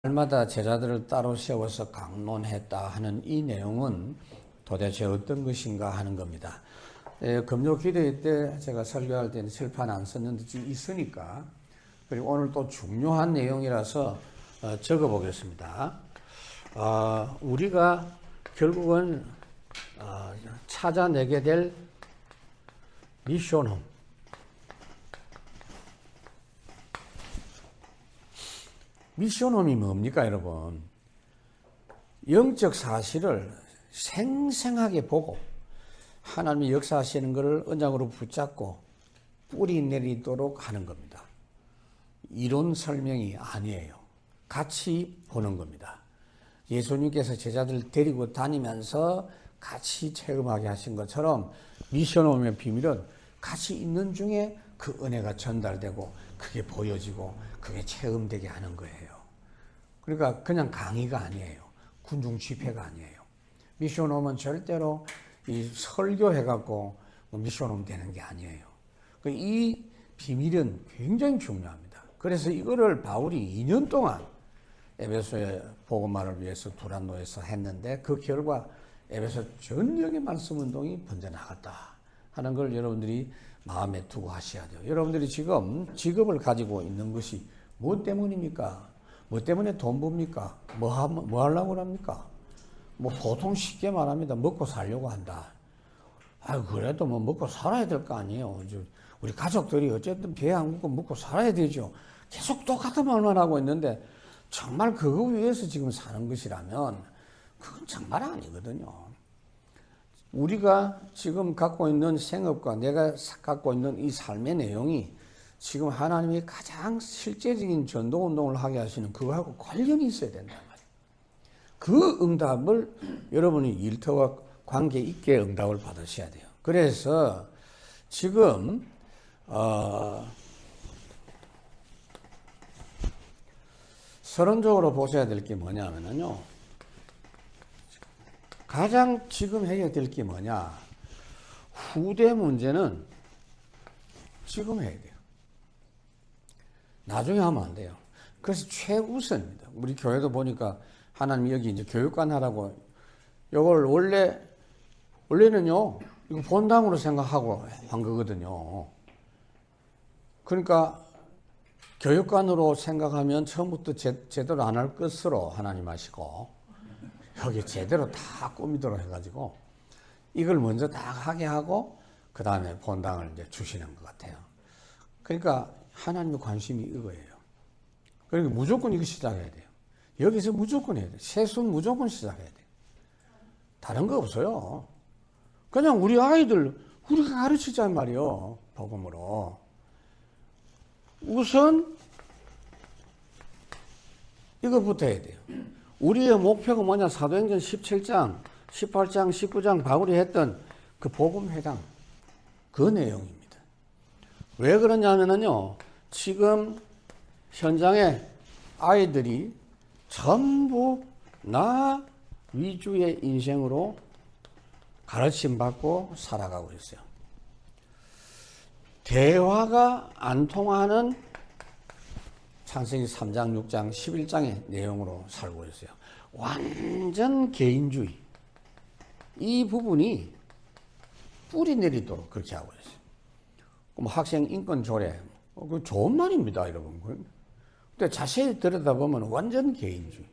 날마다 제자들을 따로 세워서 강론했다 하는 이 내용은 도대체 어떤 것인가 하는 겁니다. 금요 기도회 때 제가 설교할 때는 칠판 안 썼는데 지금 있으니까, 그리고 오늘 또 중요한 내용이라서 적어 보겠습니다. 우리가 결국은 찾아내게 될 미션홈, 미션홈이 뭡니까, 여러분? 영적 사실을 생생하게 보고 하나님이 역사하시는 것을 언약으로 붙잡고 뿌리 내리도록 하는 겁니다. 이론 설명이 아니에요. 같이 보는 겁니다. 예수님께서 제자들 데리고 다니면서 같이 체험하게 하신 것처럼 미션홈의 비밀은 같이 있는 중에 그 은혜가 전달되고 그게 보여지고 그게 체험되게 하는 거예요. 그러니까 그냥 강의가 아니에요. 군중 집회가 아니에요. 미션홈은 절대로 이 설교해갖고 미션홈 되는 게 아니에요. 이 비밀은 굉장히 중요합니다. 그래서 이거를 바울이 2년 동안 에베소의 복음화를 위해서 두란노에서 했는데 그 결과 에베소 전역의 말씀 운동이 번져나갔다 하는 걸 여러분들이 마음에 두고 하셔야 돼요. 여러분들이 지금 직업을 가지고 있는 것이 뭐 때문입니까? 뭐 때문에 돈 봅니까? 뭐 하려고 합니까? 뭐 보통 쉽게 말합니다. 먹고 살려고 한다. 그래도 뭐 먹고 살아야 될 거 아니에요. 우리 가족들이 어쨌든 배 안 굽고 먹고 살아야 되죠. 계속 똑같은 말만 하고 있는데 정말 그거 위해서 지금 사는 것이라면 그건 정말 아니거든요. 우리가 지금 갖고 있는 생업과 내가 갖고 있는 이 삶의 내용이 지금 하나님이 가장 실제적인 전도운동을 하게 하시는 그거하고 관련이 있어야 된단 말이에요. 그 응답을 여러분이 일터와 관계 있게 응답을 받으셔야 돼요. 그래서 지금 서론적으로 보셔야 될 게 뭐냐면요. 가장 지금 해야 될 게 뭐냐. 후대 문제는 지금 해야 돼요. 나중에 하면 안 돼요. 그래서 최우선입니다. 우리 교회도 보니까 하나님 여기 이제 교육관 하라고 이걸 원래는요, 이거 본당으로 생각하고 한 거거든요. 그러니까 교육관으로 생각하면 처음부터 제대로 안 할 것으로 하나님 하시고 여기 제대로 다 꾸미도록 해가지고 이걸 먼저 다 하게 하고 그 다음에 본당을 이제 주시는 것 같아요. 그러니까 하나님의 관심이 이거예요. 그러니까 무조건 이거 시작해야 돼요. 여기서 무조건 해야 돼요. 세순 무조건 시작해야 돼요. 다른 거 없어요. 그냥 우리 아이들 우리가 가르치자 말이요. 복음으로. 우선 이거부터 해야 돼요. 우리의 목표가 뭐냐? 사도행전 17장, 18장, 19장 바울이 했던 그 복음회당 그 내용입니다. 왜 그러냐면요. 지금 현장에 아이들이 전부 나 위주의 인생으로 가르침받고 살아가고 있어요. 대화가 안 통하는 창세기 3장, 6장, 11장의 내용으로 살고 있어요. 완전 개인주의. 이 부분이 뿌리 내리도록 그렇게 하고 있어요. 그럼 학생 인권 조례, 그 좋은 말입니다, 여러분. 근데 자세히 들여다보면 완전 개인주의.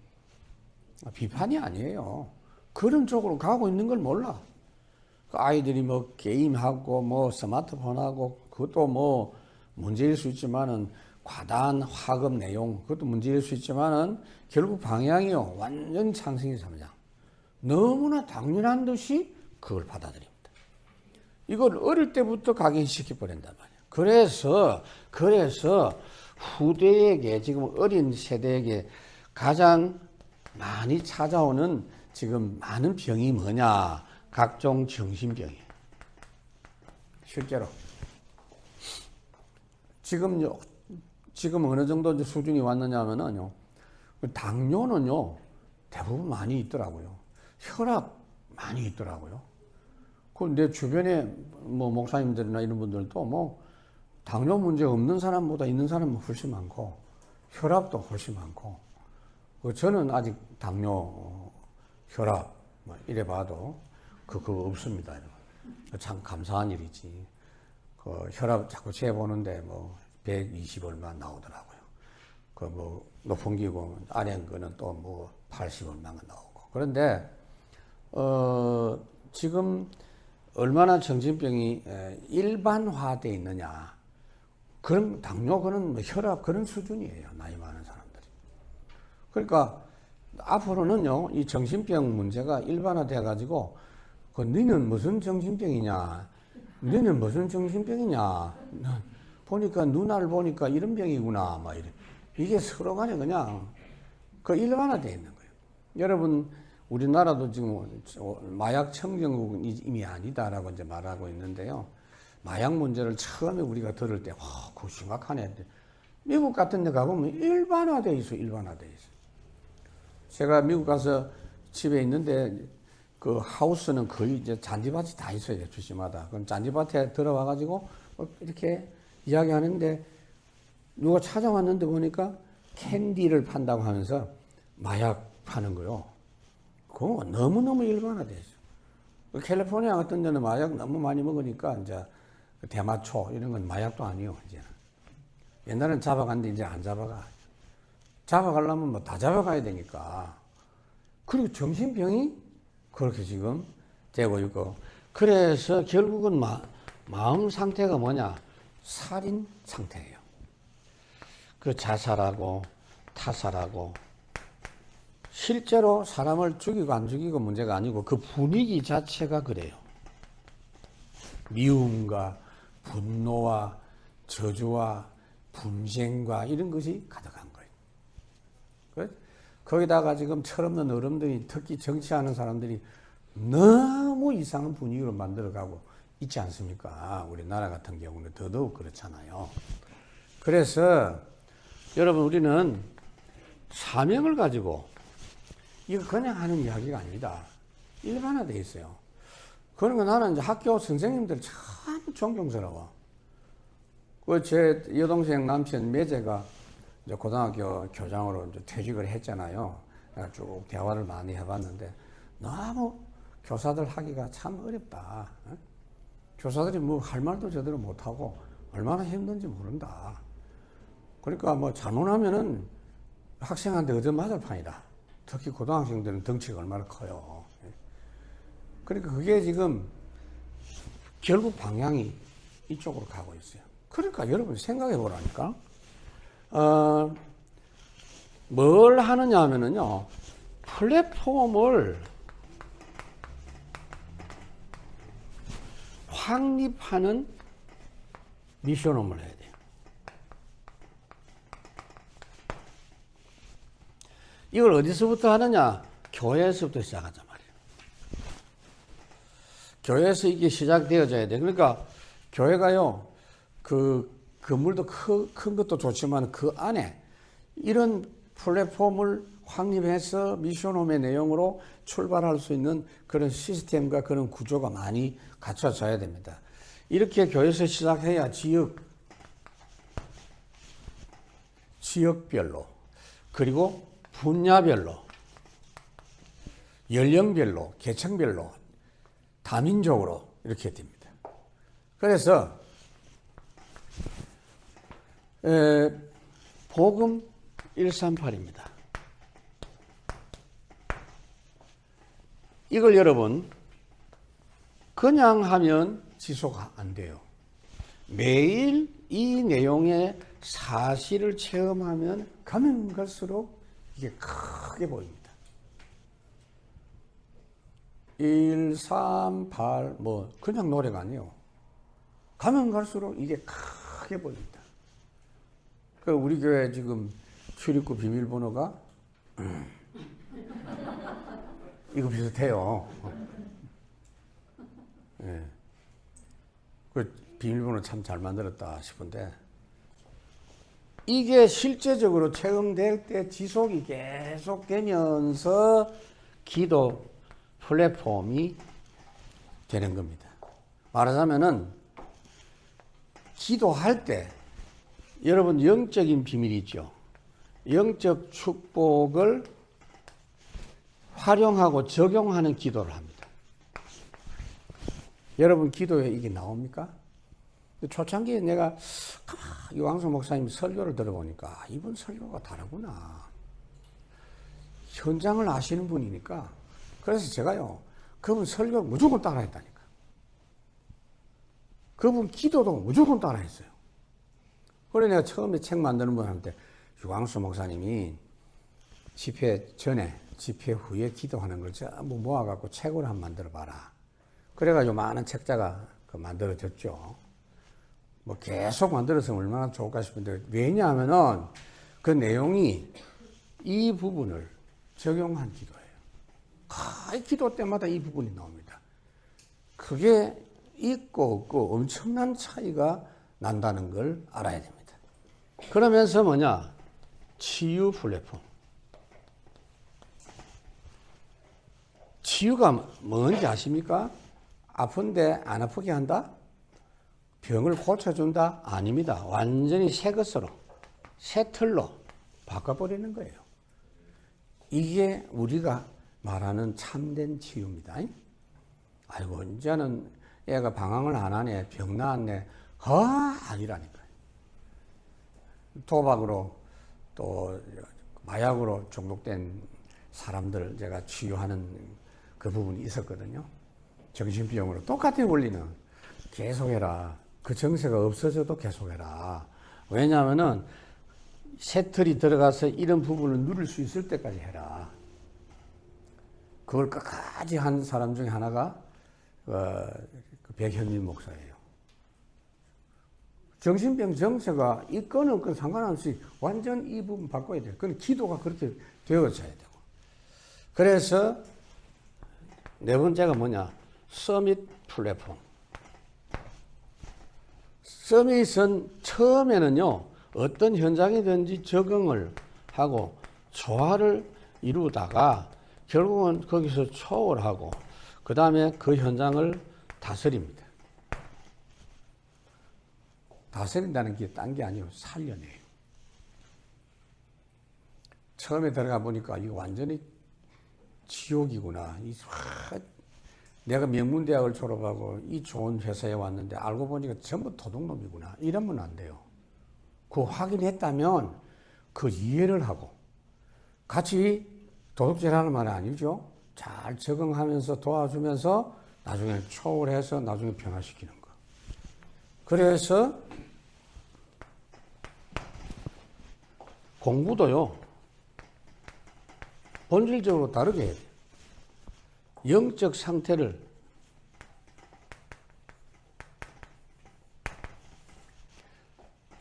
비판이 아니에요. 그런 쪽으로 가고 있는 걸 몰라. 아이들이 뭐 게임하고 뭐 스마트폰하고 그것도 뭐 문제일 수 있지만은 과다한 학업 내용 그것도 문제일 수 있지만은 결국 방향이요. 완전 창세기 3장. 너무나 당연한 듯이 그걸 받아들입니다. 이걸 어릴 때부터 각인시켜 버린단 말이에요. 그래서 후대에게 지금 어린 세대에게 가장 많이 찾아오는 지금 많은 병이 뭐냐? 각종 정신병이에요. 실제로. 지금 어느 정도 수준이 왔느냐 하면요. 당뇨는요, 대부분 많이 있더라고요. 혈압 많이 있더라고요. 내 주변에 뭐 목사님들이나 이런 분들도 뭐 당뇨 문제 없는 사람보다 있는 사람은 훨씬 많고 혈압도 훨씬 많고 저는 아직 당뇨, 혈압 뭐 이래 봐도 그거 없습니다. 참 감사한 일이지. 그 혈압 자꾸 재보는데 뭐 120 얼마 나오더라고요. 그 뭐 높은 기고 아래 거는 또 뭐 80 얼마가 나오고. 그런데 지금 얼마나 정신병이 일반화돼 있느냐. 그런 당뇨 그런 뭐 혈압 그런 수준이에요. 나이 많은 사람들이. 그러니까 앞으로는요 이 정신병 문제가 일반화돼 가지고 그 너는 무슨 정신병이냐, 너는 무슨 정신병이냐, 보니까 누나를 보니까 이런 병이구나, 막 이래. 이게 서로 간에 그냥 그 일반화돼 있는 거예요. 여러분 우리나라도 지금 마약 청정국은 이미 아니다라고 이제 말하고 있는데요. 마약 문제를 처음에 우리가 들을 때, 와, 그거 심각하네. 미국 같은 데 가보면 일반화돼 있어, 일반화돼 있어. 제가 미국 가서 집에 있는데 그 하우스는 거의 이제 잔디밭이 다 있어요, 주시마다. 그럼 잔디밭에 들어와가지고 이렇게 이야기하는데 누가 찾아왔는데 보니까 캔디를 판다고 하면서 마약 파는 거요. 그거 너무너무 일반화돼 있어. 캘리포니아 같은 데는 마약 너무 많이 먹으니까 이제 대마초 이런 건 마약도 아니요, 이제는. 옛날엔 잡아갔는데 이제 안 잡아가. 잡아가려면 뭐 다 잡아가야 되니까. 그리고 정신병이 그렇게 지금 되고 있고. 그래서 결국은 마음 상태가 뭐냐? 살인 상태예요. 그 자살하고 타살하고 실제로 사람을 죽이고 안 죽이고 문제가 아니고 그 분위기 자체가 그래요. 미움과 분노와 저주와 분쟁과 이런 것이 가득한 거예요. 거기다가 지금 철없는 어른들이 특히 정치하는 사람들이 너무 이상한 분위기로 만들어가고 있지 않습니까? 우리나라 같은 경우는 더더욱 그렇잖아요. 그래서 여러분 우리는 사명을 가지고 이거 그냥 하는 이야기가 아니다. 일반화되어 있어요. 그런 거 나는 이제 학교 선생님들 참 존경스러워. 제 여동생 남편 매제가 이제 고등학교 교장으로 이제 퇴직을 했잖아요. 쭉 대화를 많이 해봤는데 너무 교사들 하기가 참 어렵다. 교사들이 뭐 할 말도 제대로 못하고 얼마나 힘든지 모른다. 그러니까 뭐 잘못하면은 학생한테 얻어맞을 판이다. 특히 고등학생들은 덩치가 얼마나 커요. 그러니까 그게 지금 결국 방향이 이쪽으로 가고 있어요. 그러니까 여러분 생각해 보라니까. 뭘 하느냐 하면은요, 플랫폼을 확립하는 미션홈을 해야 돼요. 이걸 어디서부터 하느냐? 교회에서부터 시작하자 말이에요. 교회에서 이게 시작되어져야 돼. 그러니까 교회가요, 그 건물도 큰 것도 좋지만 그 안에 이런 플랫폼을 확립해서 미션홈의 내용으로 출발할 수 있는 그런 시스템과 그런 구조가 많이 갖춰져야 됩니다. 이렇게 교회에서 시작해야 지역별로 그리고 분야별로 연령별로 계층별로 다민족으로 이렇게 됩니다. 그래서 복음 138입니다. 이걸 여러분 그냥 하면 지속 안 돼요. 매일 이 내용의 사실을 체험하면 가면 갈수록 이게 크게 보입니다. 138 뭐 그냥 노래가 아니에요. 가면 갈수록 이게 크게 보입니다. 그 우리 교회 지금 출입구 비밀번호가 이거 비슷해요. 네. 그 비밀번호 참 잘 만들었다 싶은데 이게 실제적으로 체험될 때 지속이 계속되면서 기도 플랫폼이 되는 겁니다. 말하자면은 기도할 때 여러분 영적인 비밀이 있죠. 영적 축복을 활용하고 적용하는 기도를 합니다. 여러분 기도에 이게 나옵니까? 초창기에 내가 유광수 목사님 설교를 들어보니까 이분 설교가 다르구나. 현장을 아시는 분이니까. 그래서 제가요, 그분 설교 무조건 따라했다니까. 그분 기도도 무조건 따라했어요. 그래 내가 처음에 책 만드는 분한테 유광수 목사님이 집회 전에 집회 후에 기도하는 걸 전부 모아갖고 책으로 한번 만들어봐라. 그래가지고 많은 책자가 만들어졌죠. 뭐 계속 만들어서 얼마나 좋을까 싶은데, 왜냐하면은 그 내용이 이 부분을 적용한 기도예요. 거의 기도 때마다 이 부분이 나옵니다. 그게 있고 없고 엄청난 차이가 난다는 걸 알아야 됩니다. 그러면서 뭐냐? 치유 플랫폼. 치유가 뭔지 아십니까? 아픈데 안 아프게 한다? 병을 고쳐준다? 아닙니다. 완전히 새 것으로, 새 틀로 바꿔버리는 거예요. 이게 우리가 말하는 참된 치유입니다. 아이고, 이제는 애가 방황을 안 하네, 병 나았네. 아니라니까요. 도박으로 또 마약으로 중독된 사람들 제가 치유하는 그 부분이 있었거든요. 정신병으로 똑같은 원리는 계속해라. 그 정세가 없어져도 계속해라. 왜냐하면은 새틀이 들어가서 이런 부분을 누릴 수 있을 때까지 해라. 그걸 끝까지 한 사람 중에 하나가 그 백현민 목사예요. 정신병 정세가 있건 없건 상관없이 완전 이 부분 바꿔야 돼요. 그건 기도가 그렇게 되어져야 되고. 그래서 네 번째가 뭐냐? 서밋 플랫폼. 서밋은 처음에는요, 어떤 현장이든지 적응을 하고 조화를 이루다가 결국은 거기서 초월하고 그 다음에 그 현장을 다스립니다. 다스린다는 게 딴 게 아니고 살려내요. 처음에 들어가 보니까 이거 완전히 지옥이구나. 내가 명문대학을 졸업하고 이 좋은 회사에 왔는데 알고 보니까 전부 도둑놈이구나. 이러면 안 돼요. 그 확인했다면 그 이해를 하고 같이 도둑질하는 말은 아니죠. 잘 적응하면서 도와주면서 나중에 초월해서 나중에 변화시키는 거. 그래서 공부도요, 본질적으로 다르게 해야 돼요. 영적 상태를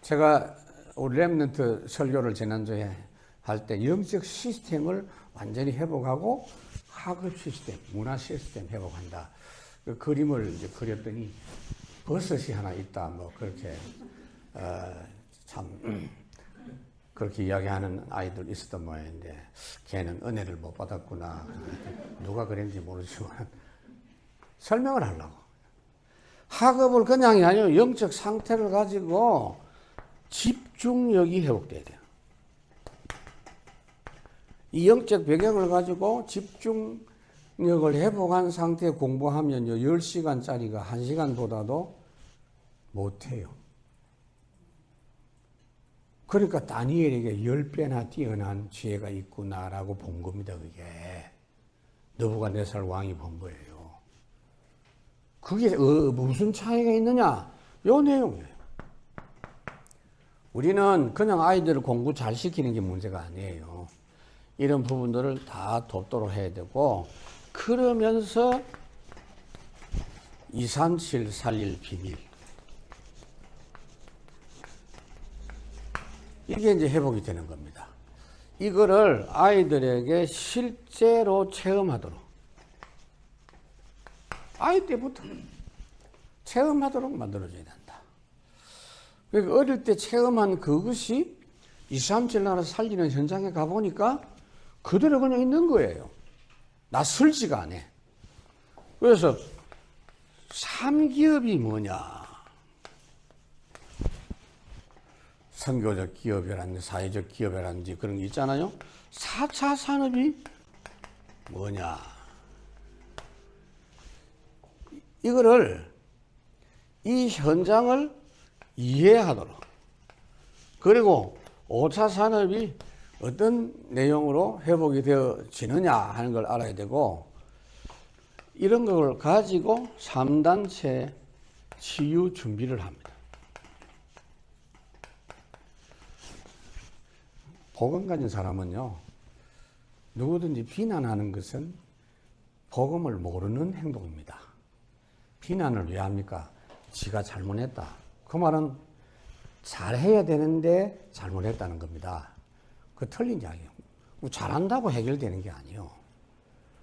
제가 우리 렘넌트 설교를 지난주에 할 때 영적 시스템을 완전히 회복하고 학업 시스템, 문화 시스템 회복한다. 그 그림을 이제 그렸더니 버섯이 하나 있다. 뭐 그렇게 참 그렇게 이야기하는 아이들 있었던 모양인데 걔는 은혜를 못 받았구나. 누가 그랬는지 모르지만 설명을 하려고. 학업을 그냥이 아니고 영적 상태를 가지고 집중력이 회복돼야 돼요. 이 영적 배경을 가지고 집중력을 회복한 상태에 공부하면요, 10시간짜리가 1시간보다도 못해요. 그러니까 다니엘에게 10배나 뛰어난 지혜가 있구나라고 본 겁니다, 그게. 느부갓네살 왕이 본 거예요. 그게 무슨 차이가 있느냐? 요 내용이에요. 우리는 그냥 아이들을 공부 잘 시키는 게 문제가 아니에요. 이런 부분들을 다 돕도록 해야 되고, 그러면서 237 살릴 비밀. 이게 이제 회복이 되는 겁니다. 이거를 아이들에게 실제로 체험하도록, 아이 때부터 체험하도록 만들어줘야 된다. 그러니까 어릴 때 체험한 그것이 237 나라 살리는 현장에 가보니까 그대로 그냥 있는 거예요. 낯설지가 않아. 그래서 3기업이 뭐냐? 선교적 기업이라든지 사회적 기업이라든지 그런 게 있잖아요. 4차 산업이 뭐냐? 이거를 이 현장을 이해하도록, 그리고 5차 산업이 어떤 내용으로 회복이 되어지느냐 하는 걸 알아야 되고, 이런 걸 가지고 3단체 치유 준비를 합니다. 복음 가진 사람은요, 누구든지 비난하는 것은 복음을 모르는 행동입니다. 비난을 왜 합니까? 지가 잘못했다. 그 말은 잘해야 되는데 잘못했다는 겁니다. 그 틀린 이야기예요. 잘한다고 해결되는 게 아니에요.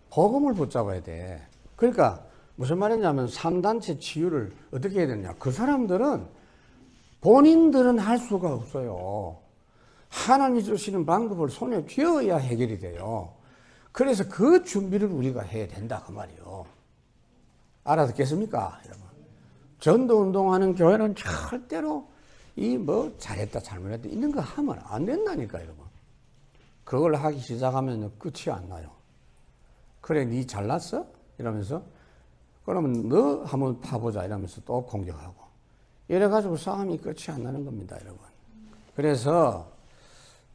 복음을 붙잡아야 돼. 그러니까 무슨 말이냐면 3단체 치유를 어떻게 해야 되느냐. 그 사람들은 본인들은 할 수가 없어요. 하나님이 주시는 방법을 손에 쥐어야 해결이 돼요. 그래서 그 준비를 우리가 해야 된다 그 말이에요. 알아듣겠습니까, 여러분? 전도 운동하는 교회는 절대로 이 뭐 잘했다 잘못했다 이런 거 하면 안 된다니까, 여러분. 그걸 하기 시작하면 끝이 안 나요. 그래, 니 잘났어? 이러면서 그러면 너 한번 파보자 이러면서 또 공격하고 이래가지고 싸움이 끝이 안 나는 겁니다, 여러분. 그래서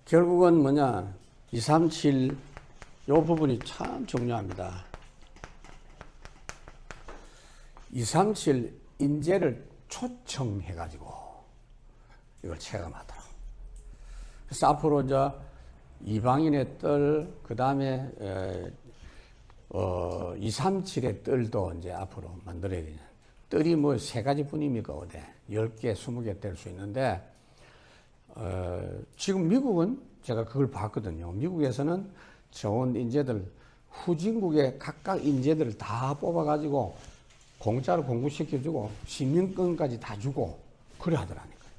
결국은 뭐냐, 237 요 부분이 참 중요합니다. 237 인재를 초청해가지고 이걸 체감하도록. 그래서 앞으로 이제 이방인의 뜰, 그 다음에 237의 뜰도 이제 앞으로 만들어야 되냐. 뜰이 뭐 3가지 뿐입니까? 어디 10개, 20개 될 수 있는데, 지금 미국은 제가 그걸 봤거든요. 미국에서는 좋은 인재들, 후진국의 각각 인재들을 다 뽑아가지고 공짜로 공부시켜주고 시민권까지 다 주고 그래 하더라니까요.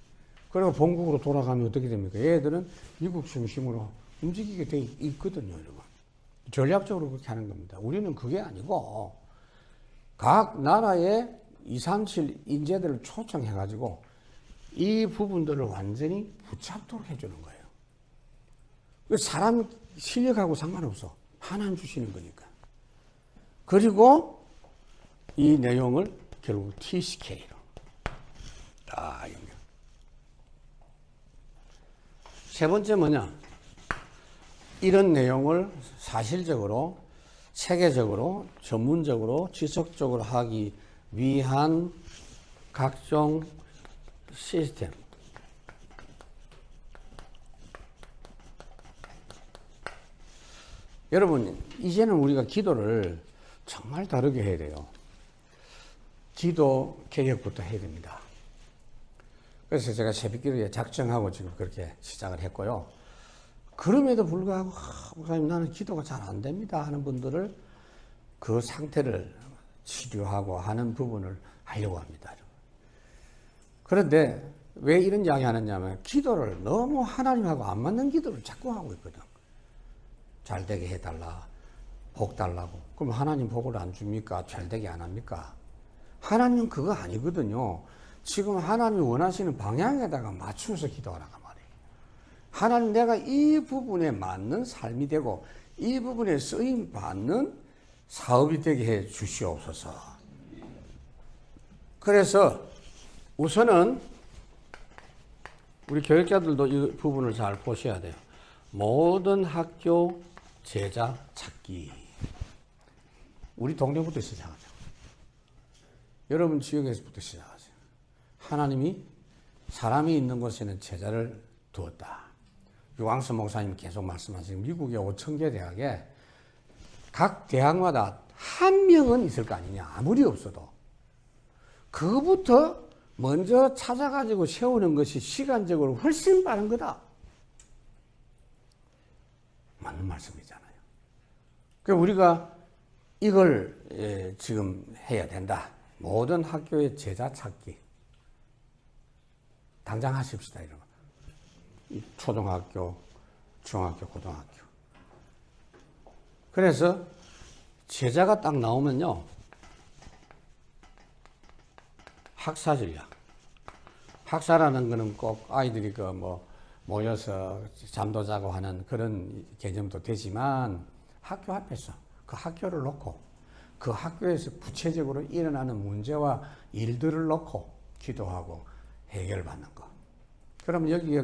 그리고 본국으로 돌아가면 어떻게 됩니까? 얘들은 미국 중심으로 움직이게 돼 있거든요, 여러분. 전략적으로 그렇게 하는 겁니다. 우리는 그게 아니고 각 나라의 237 인재들을 초청해가지고 이 부분들을 완전히 붙잡도록 해주는 거예요. 사람 실력하고 상관없어. 하나님 주시는 거니까. 그리고 이 내용을 결국 TCK로. 세 번째 뭐냐? 이런 내용을 사실적으로, 체계적으로, 전문적으로, 지속적으로 하기 위한 각종 시스템. 여러분, 이제는 우리가 기도를 정말 다르게 해야 돼요. 기도 개혁부터 해야 됩니다. 그래서 제가 새벽기도에 작정하고 지금 그렇게 시작을 했고요. 그럼에도 불구하고 목사님 나는 기도가 잘 안 됩니다 하는 분들을 그 상태를 치료하고 하는 부분을 하려고 합니다. 그런데 왜 이런 이야기 하느냐면 기도를 너무 하나님하고 안 맞는 기도를 자꾸 하고 있거든. 잘 되게 해달라, 복 달라고. 그럼 하나님 복을 안 줍니까? 잘 되게 안 합니까? 하나님은 그거 아니거든요. 지금 하나님이 원하시는 방향에다가 맞추면서 기도하라고 말이에요. 하나님, 내가 이 부분에 맞는 삶이 되고 이 부분에 쓰임 받는 사업이 되게 해 주시옵소서. 그래서 우선은 우리 교육자들도 이 부분을 잘 보셔야 돼요. 모든 학교 제자 찾기. 우리 동네부터 시작하죠. 여러분 지역에서부터 시작하세요. 하나님이 사람이 있는 곳에는 제자를 두었다. 유광수 목사님 계속 말씀하시는 미국의 5,000개 대학에 각 대학마다 한 명은 있을 거 아니냐. 아무리 없어도. 그거부터 먼저 찾아가지고 세우는 것이 시간적으로 훨씬 빠른 거다. 맞는 말씀이잖아요. 그러니까 우리가 이걸 지금 해야 된다. 모든 학교의 제자 찾기. 당장 하십시다. 이런 거. 초등학교, 중학교, 고등학교. 그래서 제자가 딱 나오면요. 학사전략. 학사라는 거는 꼭 아이들이 모여서 잠도 자고 하는 그런 개념도 되지만 학교 앞에서 그 학교를 놓고 그 학교에서 구체적으로 일어나는 문제와 일들을 놓고 기도하고 해결받는 거. 그러면 여기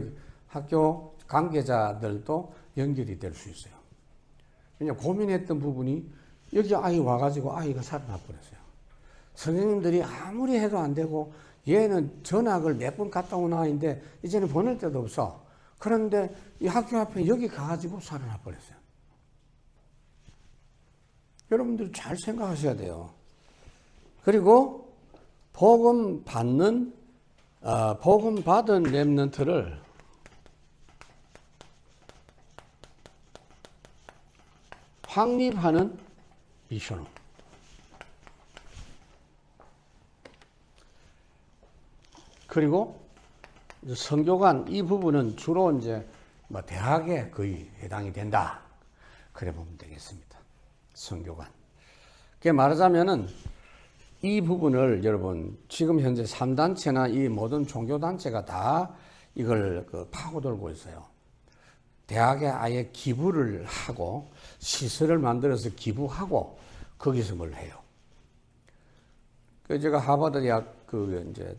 학교 관계자들도 연결이 될 수 있어요. 그냥 고민했던 부분이 여기 아이 와가지고 아이가 살아나 버렸어요. 선생님들이 아무리 해도 안 되고 얘는 전학을 몇 번 갔다 온 아이인데 이제는 보낼 데도 없어. 그런데 이 학교 앞에 여기 가가지고 살아나 버렸어요. 여러분들 잘 생각하셔야 돼요. 그리고 복음 받은 렘넌트를 확립하는 미션홈. 그리고 선교관 이 부분은 주로 이제 뭐 대학에 거의 해당이 된다. 그래 보면 되겠습니다. 선교관. 그게 말하자면은 이 부분을 여러분 지금 현재 3단체나 이 모든 종교단체가 다 이걸 파고들고 있어요. 대학에 아예 기부를 하고 시설을 만들어서 기부하고 거기서 뭘 해요. 그 제가 하버드 대학 이제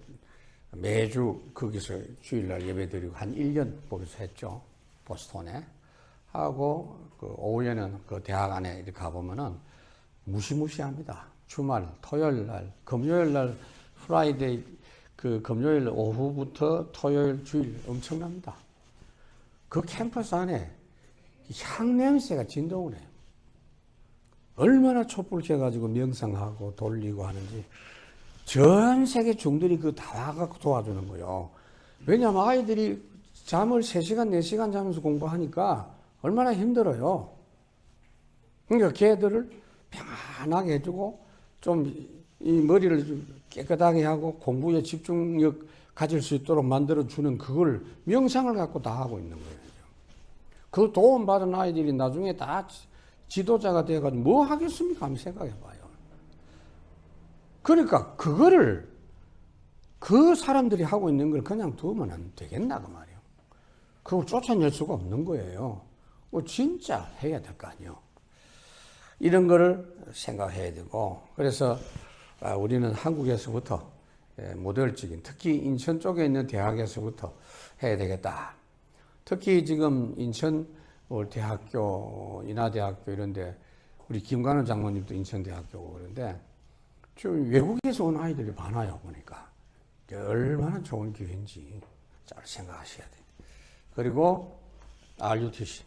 매주 거기서 주일날 예배드리고 한 1년 거기서 했죠. 보스턴에. 하고 오후에는 그 대학 안에 이렇게 가보면은 무시무시합니다. 주말, 토요일 날, 금요일 날, 프라이데이, 금요일 오후부터 토요일, 주일 엄청납니다. 그 캠퍼스 안에 향 냄새가 진동을 해요. 얼마나 촛불 켜가지고 명상하고 돌리고 하는지 전 세계 중들이 다 와갖고 도와주는 거예요. 왜냐하면 아이들이 잠을 3시간, 4시간 자면서 공부하니까 얼마나 힘들어요. 그러니까 걔들을 편안하게 해주고 좀 이 머리를 좀 깨끗하게 하고 공부에 집중력 가질 수 있도록 만들어주는 그걸 명상을 갖고 다 하고 있는 거예요. 그 도움받은 아이들이 나중에 다 지도자가 돼가지고 뭐 하겠습니까? 한번 생각해봐요. 그러니까 그거를 그 사람들이 하고 있는 걸 그냥 두면 안 되겠나 그 말이에요. 그걸 쫓아낼 수가 없는 거예요. 진짜 해야 될 거 아니에요. 이런 거를 생각해야 되고 그래서 우리는 한국에서부터 모델적인 특히 인천 쪽에 있는 대학에서부터 해야 되겠다. 특히 지금 인천 대학교, 인하대학교 이런데 우리 김관원 장모님도 인천대학교고 그런데 좀 외국에서 온 아이들이 많아요 보니까 얼마나 좋은 기회인지 잘 생각하셔야 돼요. 그리고 RUTC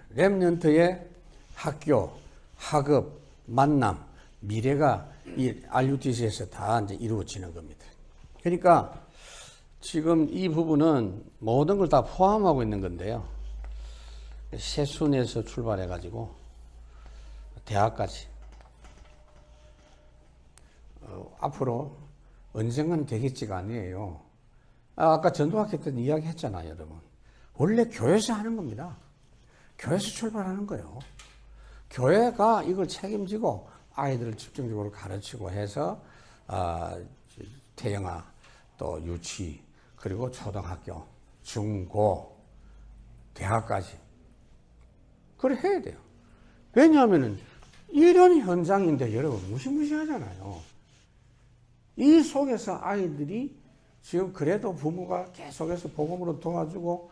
렘넌트의 학교, 학업, 만남, 미래가 이 RUTC에서 다 이제 이루어지는 겁니다. 그러니까 지금 이 부분은 모든 걸 다 포함하고 있는 건데요. 세순에서 출발해가지고 대학까지 앞으로 언젠가는 되겠지가 아니에요. 아까 전도학회 때 이야기 했잖아요, 여러분. 원래 교회에서 하는 겁니다. 교회에서 출발하는 거예요. 교회가 이걸 책임지고 아이들을 집중적으로 가르치고 해서 태영아 또 유치 그리고 초등학교, 중고, 대학까지 그래 해야 돼요. 왜냐하면은 이런 현장인데 여러분 무시무시하잖아요. 이 속에서 아이들이 지금 그래도 부모가 계속해서 복음으로 도와주고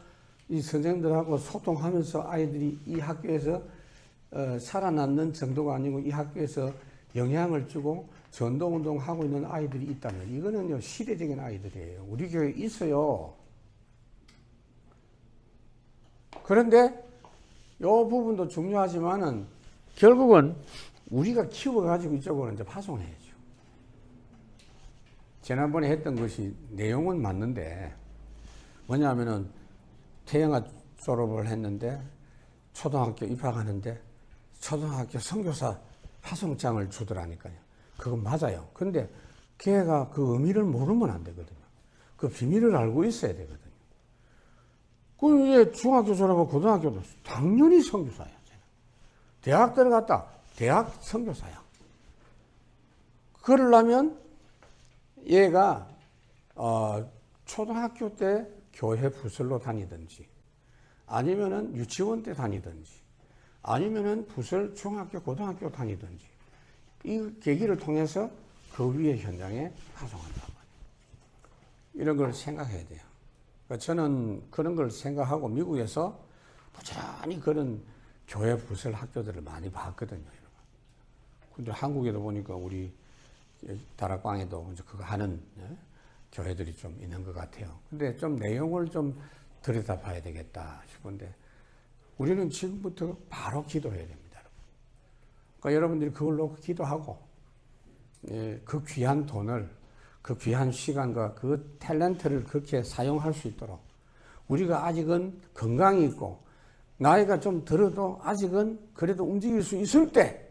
이 선생님들하고 소통하면서 아이들이 이 학교에서 살아남는 정도가 아니고 이 학교에서 영향을 주고 전도운동하고 있는 아이들이 있다면 이거는요 시대적인 아이들이에요. 우리 교회에 있어요. 그런데 이 부분도 중요하지만은 결국은 우리가 키워가지고 이쪽으로 이제 파송해야죠. 지난번에 했던 것이 내용은 맞는데 뭐냐면은 태영아 졸업을 했는데 초등학교 입학하는데 초등학교 선교사 파송장을 주더라니까요. 그건 맞아요. 근데 걔가 그 의미를 모르면 안 되거든요. 그 비밀을 알고 있어야 되거든요. 그 이제 중학교 졸업하고 고등학교도 당연히 선교사야. 대학 들어갔다. 대학 선교사야. 그러려면 얘가 초등학교 때 교회 부설로 다니든지, 아니면은 유치원 때 다니든지, 아니면은 부설 중학교, 고등학교 다니든지, 이 계기를 통해서 그 위에 현장에 파송한단 말이에요. 이런 걸 생각해야 돼요. 그러니까 저는 그런 걸 생각하고 미국에서 부지런히 그런 교회 부설 학교들을 많이 봤거든요. 근데 한국에도 보니까 우리 다락방에도 이제 그거 하는 교회들이 좀 있는 것 같아요. 근데 좀 내용을 좀 들여다봐야 되겠다 싶은데, 우리는 지금부터 바로 기도해야 됩니다. 그러니까 여러분들이 그걸 놓고 기도하고, 그 귀한 돈을, 그 귀한 시간과 그 탤런트를 그렇게 사용할 수 있도록, 우리가 아직은 건강이 있고 나이가 좀 들어도 아직은 그래도 움직일 수 있을 때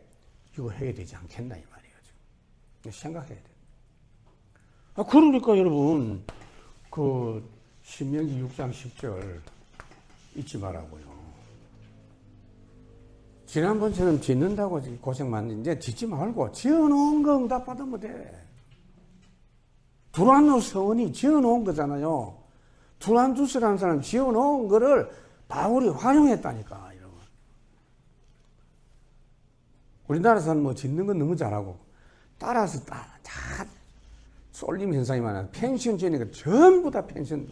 이거 해야 되지 않겠나 이 말이에요. 지금 생각해야 돼. 그러니까 여러분, 그 신명기 6장 10절 잊지 말라고요. 지난번처럼 짓는다고 고생 많은데 이제 짓지 말고 지어놓은 거 응답 받으면 돼. 두란노 서원이 지어놓은 거잖아요. 두란두스라는 사람 지어놓은 거를 바울이 활용했다니까. 여러분. 우리나라 사람 뭐 짓는 건 너무 잘하고 따라서 다 쏠림 현상이 많아요. 펜션 지으니까 전부 다 펜션.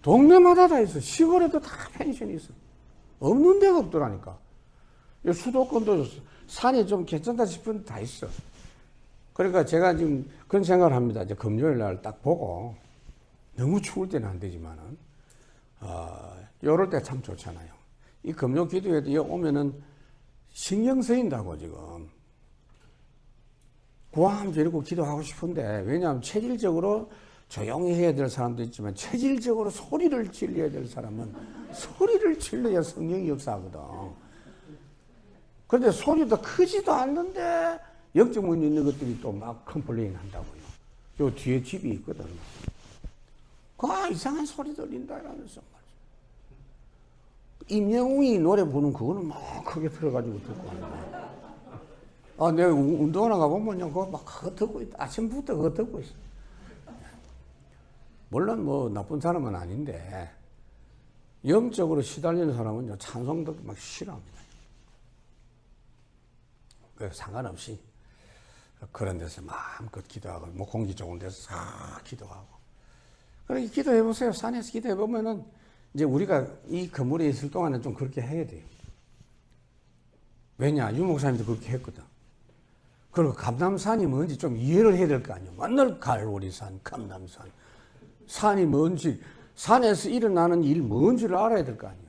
동네마다 다 있어. 시골에도 다 펜션이 있어. 없는 데가 없더라니까. 수도권도 산이 좀 괜찮다 싶은 데 다 있어. 그러니까 제가 지금 그런 생각을 합니다. 이제 금요일 날 딱 보고, 너무 추울 때는 안 되지만은, 요럴 때 참 좋잖아요. 이 금요 기도회도 여기 오면은 신경 쓰인다고 지금. 구함 드리고 기도하고 싶은데, 왜냐하면 체질적으로 조용히 해야 될 사람도 있지만, 체질적으로 소리를 질러야 될 사람은 소리를 질러야 성령이 역사하거든. 그런데 소리도 크지도 않는데, 영적문 있는 것들이 또 막 컴플레인 한다고요. 요 뒤에 집이 있거든. 이상한 소리 들린다 이러면서 말이야. 임영웅이 노래 부르는 그거는 막 크게 틀어가지고 듣고 하는데. 내가 운동하러 가보면요, 그거 막 그거 듣고 있다. 아침부터 그거 듣고 있어. 물론 뭐 나쁜 사람은 아닌데, 영적으로 시달리는 사람은요, 찬송 듣고 막 싫어합니다. 그 상관없이 그런 데서 마음껏 기도하고, 뭐 공기 좋은 데서 싹 기도하고. 그렇게 기도해보세요. 산에서 기도해보면은, 이제 우리가 이 건물에 있을 동안은 좀 그렇게 해야 돼요. 왜냐? 유 목사님도 그렇게 했거든. 그리고 감남산이 뭔지 좀 이해를 해야 될 거 아니에요. 맨날 갈보리산, 감남산. 산이 뭔지, 산에서 일어나는 일 뭔지를 알아야 될 거 아니에요.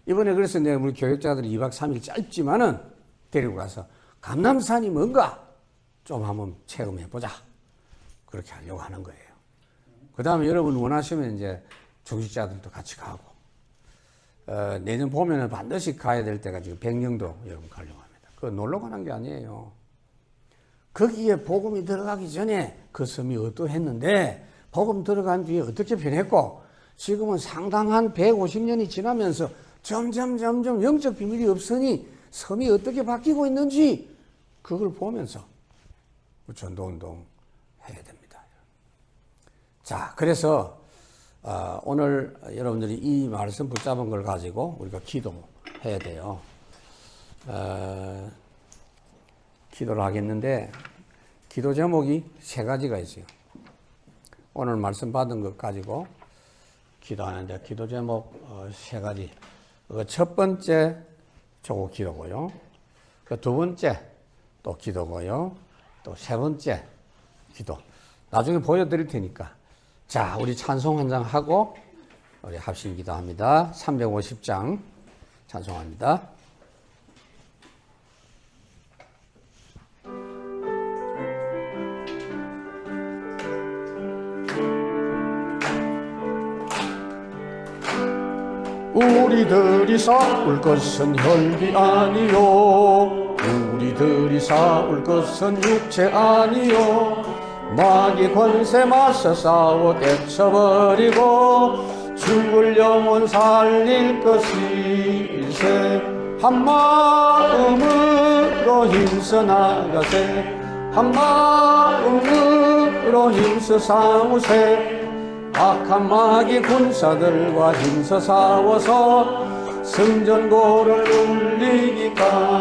이번에 그래서 내가 우리 교육자들이 2박 3일 짧지만은 데리고 가서 감남산이 뭔가 좀 한번 체험해보자. 그렇게 하려고 하는 거예요. 그 다음에 여러분 원하시면 이제 중직자들도 같이 가고, 내년 봄에는 반드시 가야 될 때가 지금 백령도 여러분 가려고 합니다. 그거 놀러 가는 게 아니에요. 거기에 복음이 들어가기 전에 그 섬이 어떠했는데, 복음 들어간 뒤에 어떻게 변했고, 지금은 상당한 150년이 지나면서 점점 영적 비밀이 없으니 섬이 어떻게 바뀌고 있는지 그걸 보면서 전도운동 해야 됩니다. 자, 그래서 오늘 여러분들이 이 말씀 붙잡은 걸 가지고 우리가 기도해야 돼요. 기도를 하겠는데, 기도 제목이 3가지가 있어요. 오늘 말씀 받은 것 가지고 기도하는데, 기도 제목 3가지. 첫 번째 조국 기도고요. 그 두 번째 또 기도고요. 또 세 번째 기도. 나중에 보여드릴 테니까. 자, 우리 찬송 한 장 하고 우리 합심 기도합니다. 350장 찬송합니다. 우리들이 싸울 것은 혈기 아니요, 우리들이 싸울 것은 육체 아니요, 마귀 권세 맞서 싸워 깨쳐버리고 죽을 영혼 살릴 것이세. 한마음으로 힘써 나가세, 한마음으로 힘써 싸우세. 악한 마귀 군사들과 힘써 싸워서 승전고를 울리기까지